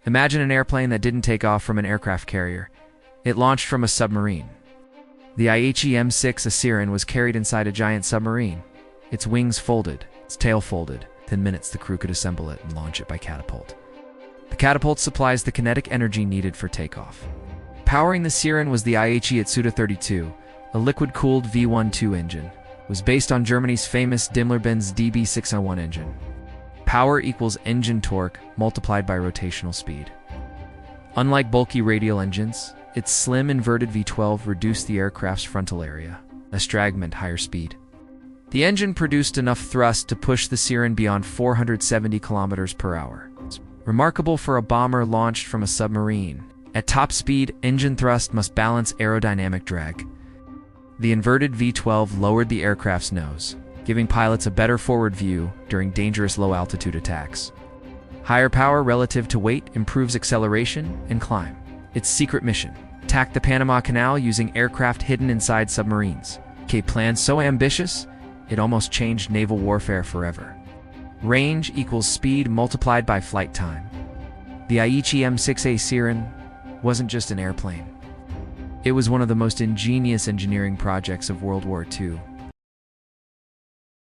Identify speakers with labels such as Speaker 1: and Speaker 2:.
Speaker 1: Imagine an airplane that didn't take off from an aircraft carrier. It launched from a submarine. The Aichi M6A Seiran was carried inside a giant submarine. Its wings folded, its tail folded. Within minutes, the crew could assemble it and launch it by catapult. The catapult supplies the kinetic energy needed for takeoff. Powering the Seiran was the Aichi Atsuta 32, a liquid-cooled V12 engine. It was based on Germany's famous Daimler-Benz DB601 engine. Power equals engine torque multiplied by rotational speed. Unlike bulky radial engines, its slim inverted V12 reduced the aircraft's frontal area. Less drag meant higher speed. The engine produced enough thrust to push the Seiran beyond 470 kilometers per hour. It's remarkable for a bomber launched from a submarine. At top speed, engine thrust must balance aerodynamic drag. The inverted V12 lowered the aircraft's nose, giving pilots a better forward view during dangerous low-altitude attacks. Higher power relative to weight improves acceleration and climb. Its secret mission: attack the Panama Canal using aircraft hidden inside submarines. A plan so ambitious, it almost changed naval warfare forever. Range equals speed multiplied by flight time. The Aichi M6A Seiran wasn't just an airplane. It was one of the most ingenious engineering projects of World War II.